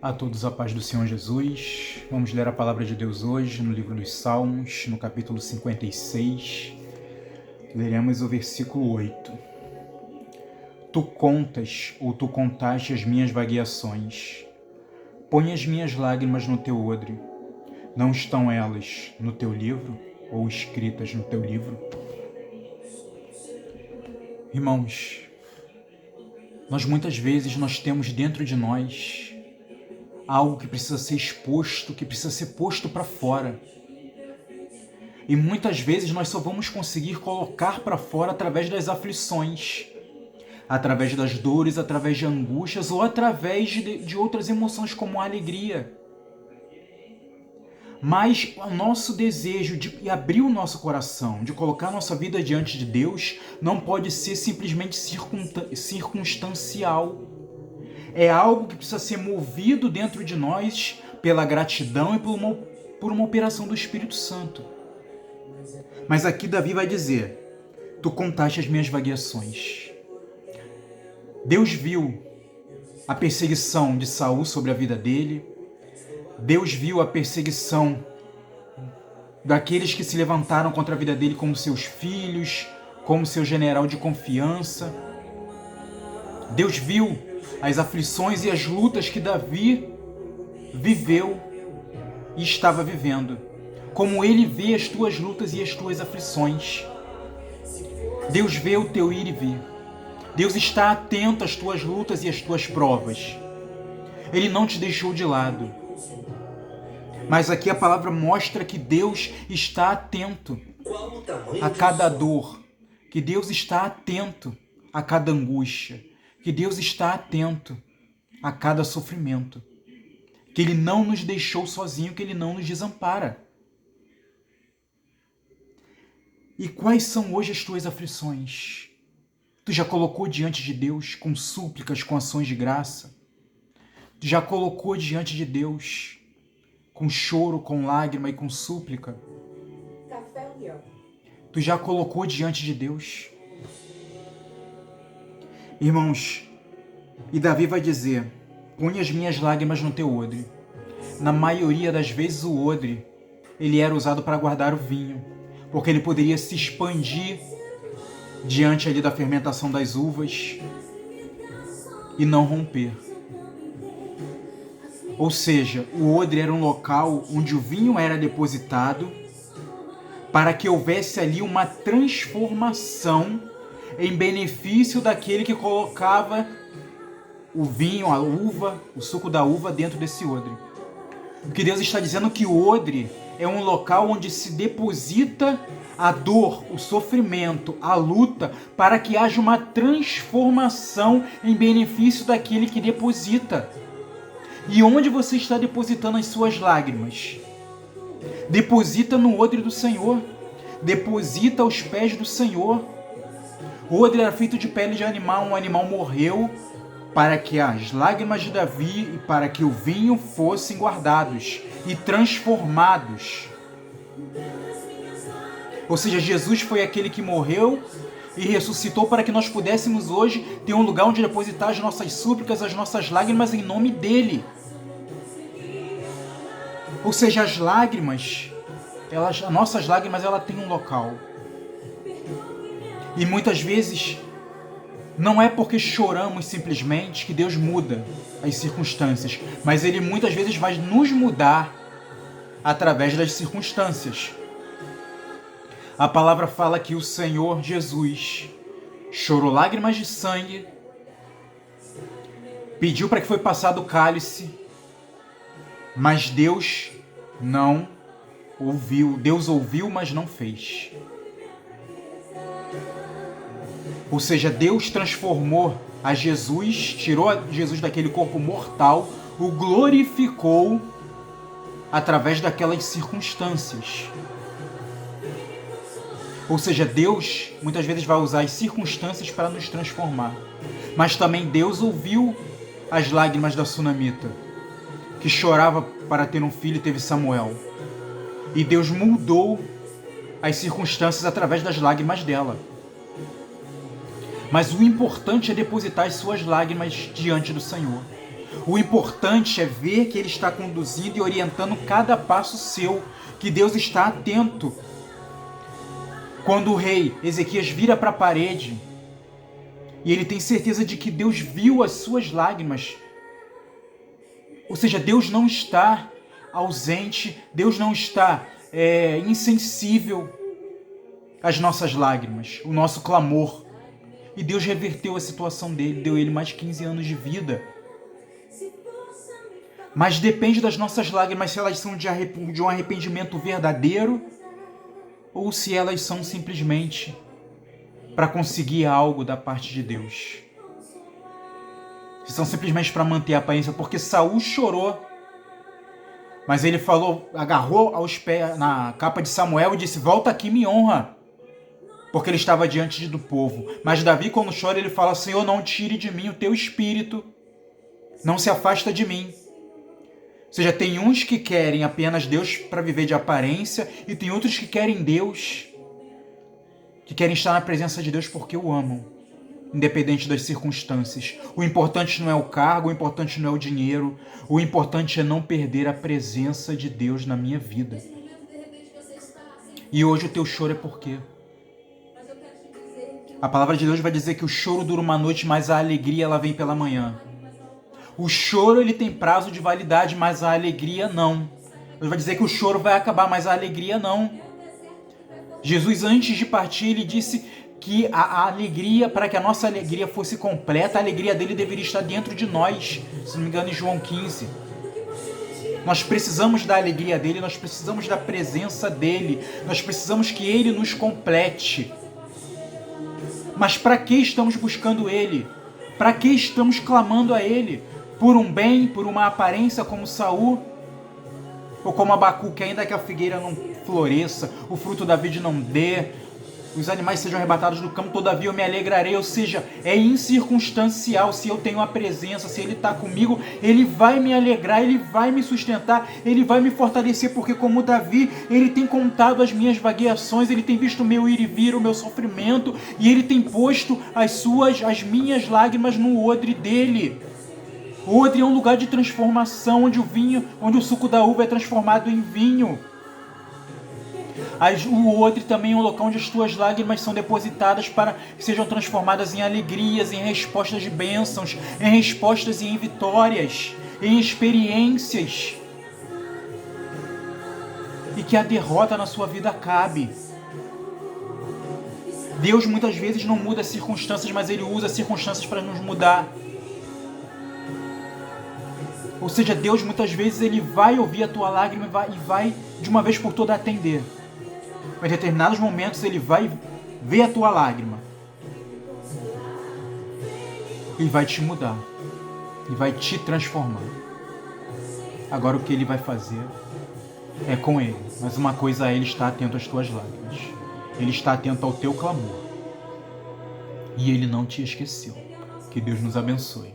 A todos a paz do Senhor Jesus. Vamos ler a palavra de Deus hoje no livro dos Salmos, no capítulo 56. Leremos o versículo 8. Tu contas ou tu contaste as minhas vagueações. Põe as minhas lágrimas no teu odre. Não estão elas no teu livro ou escritas no teu livro? Irmãos, muitas vezes nós temos dentro de nós algo que precisa ser exposto, que precisa ser posto para fora. E muitas vezes nós só vamos conseguir colocar para fora através das aflições, através das dores, através de angústias ou através de outras emoções como a alegria. Mas o nosso desejo de abrir o nosso coração, de colocar a nossa vida diante de Deus, não pode ser simplesmente circunstancial. É algo que precisa ser movido dentro de nós pela gratidão e por uma operação do Espírito Santo. Mas aqui Davi vai dizer: tu contaste as minhas vagueações. Deus viu a perseguição de Saul sobre a vida dele. Deus viu a perseguição daqueles que se levantaram contra a vida dele como seus filhos, como seu general de confiança. Deus viu as aflições e as lutas que Davi viveu e estava vivendo. Como ele vê as tuas lutas e as tuas aflições. Deus vê o teu ir e vir. Deus está atento às tuas lutas e às tuas provas. Ele não te deixou de lado. Mas aqui a palavra mostra que Deus está atento a cada dor, que Deus está atento a cada angústia, que Deus está atento a cada sofrimento, que Ele não nos deixou sozinho, que Ele não nos desampara. E quais são hoje as tuas aflições? Tu já colocou diante de Deus com súplicas, com ações de graça? Tu já colocou diante de Deus com choro, com lágrima e com súplica? Tu já colocou diante de Deus? Irmãos, e Davi vai dizer: põe as minhas lágrimas no teu odre. Na maioria das vezes o odre, ele era usado para guardar o vinho, porque ele poderia se expandir diante ali da fermentação das uvas e não romper. Ou seja, o odre era um local onde o vinho era depositado para que houvesse ali uma transformação em benefício daquele que colocava o vinho, a uva, o suco da uva dentro desse odre. Porque Deus está dizendo que o odre é um local onde se deposita a dor, o sofrimento, a luta, para que haja uma transformação em benefício daquele que deposita. E onde você está depositando as suas lágrimas? Deposita no odre do Senhor. Deposita aos pés do Senhor. O odre era feito de pele de animal. Um animal morreu para que as lágrimas de Davi e para que o vinho fossem guardados e transformados. Ou seja, Jesus foi aquele que morreu e ressuscitou para que nós pudéssemos hoje ter um lugar onde depositar as nossas súplicas, as nossas lágrimas em nome dele. Ou seja, as lágrimas, as nossas lágrimas, ela tem um local. E muitas vezes não é porque choramos simplesmente que Deus muda as circunstâncias, mas Ele muitas vezes vai nos mudar através das circunstâncias. A palavra fala que o Senhor Jesus chorou lágrimas de sangue, pediu para que fosse passado o cálice, mas Deus não ouviu. Deus ouviu, mas não fez. Ou seja, Deus transformou a Jesus, tirou a Jesus daquele corpo mortal, o glorificou através daquelas circunstâncias. Ou seja, Deus muitas vezes vai usar as circunstâncias para nos transformar. Mas também Deus ouviu as lágrimas da sunamita, que chorava para ter um filho e teve Samuel. E Deus mudou as circunstâncias através das lágrimas dela. Mas o importante é depositar as suas lágrimas diante do Senhor. O importante é ver que Ele está conduzindo e orientando cada passo seu, que Deus está atento. Quando o rei Ezequias vira para a parede e ele tem certeza de que Deus viu as suas lágrimas, ou seja, Deus não está ausente, Deus não está insensível às nossas lágrimas, o nosso clamor. E Deus reverteu a situação dele, deu ele mais 15 anos de vida. Mas depende das nossas lágrimas se elas são de um arrependimento verdadeiro ou se elas são simplesmente para conseguir algo da parte de Deus. Se são simplesmente para manter a aparência, porque Saul chorou, mas ele falou, agarrou aos pés na capa de Samuel e disse: volta aqui, me honra, porque ele estava diante do povo. Mas Davi, quando chora, ele fala: Senhor, não tire de mim o teu espírito, não se afasta de mim. Ou seja, tem uns que querem apenas Deus para viver de aparência e tem outros que querem Deus, que querem estar na presença de Deus porque o amam, independente das circunstâncias. O importante não é o cargo, o importante não é o dinheiro, o importante é não perder a presença de Deus na minha vida. E hoje o teu choro é por quê? A palavra de Deus vai dizer que o choro dura uma noite, mas a alegria ela vem pela manhã. O choro ele tem prazo de validade, mas a alegria não. Deus vai dizer que o choro vai acabar, mas a alegria não. Jesus, antes de partir, ele disse que a alegria, para que a nossa alegria fosse completa, a alegria dele deveria estar dentro de nós. Se não me engano, em João 15. Nós precisamos da alegria dele, nós precisamos da presença dele, nós precisamos que ele nos complete. Mas para que estamos buscando ele? Para que estamos clamando a ele? Por um bem, por uma aparência como Saul? Ou como Abacuque, ainda que a figueira não floresça, o fruto da vide não dê, os animais sejam arrebatados do campo, todavia eu me alegrarei. Ou seja, é incircunstancial. Se eu tenho a presença, se ele está comigo, ele vai me alegrar, ele vai me sustentar, ele vai me fortalecer, porque como Davi, ele tem contado as minhas vagueações, ele tem visto o meu ir e vir, o meu sofrimento, e ele tem posto as minhas lágrimas no odre dele. O odre é um lugar de transformação, onde o suco da uva é transformado em vinho. O odre também é um local onde as tuas lágrimas são depositadas para que sejam transformadas em alegrias, em respostas de bênçãos, em respostas e em vitórias, em experiências. E que a derrota na sua vida acabe. Deus muitas vezes não muda as circunstâncias, mas Ele usa as circunstâncias para nos mudar. Ou seja, Deus muitas vezes Ele vai ouvir a tua lágrima e vai de uma vez por todas atender. Mas em determinados momentos Ele vai ver a tua lágrima e vai te mudar e vai te transformar. Agora o que Ele vai fazer é com Ele. Mas uma coisa é: Ele está atento às tuas lágrimas. Ele está atento ao teu clamor. E Ele não te esqueceu. Que Deus nos abençoe.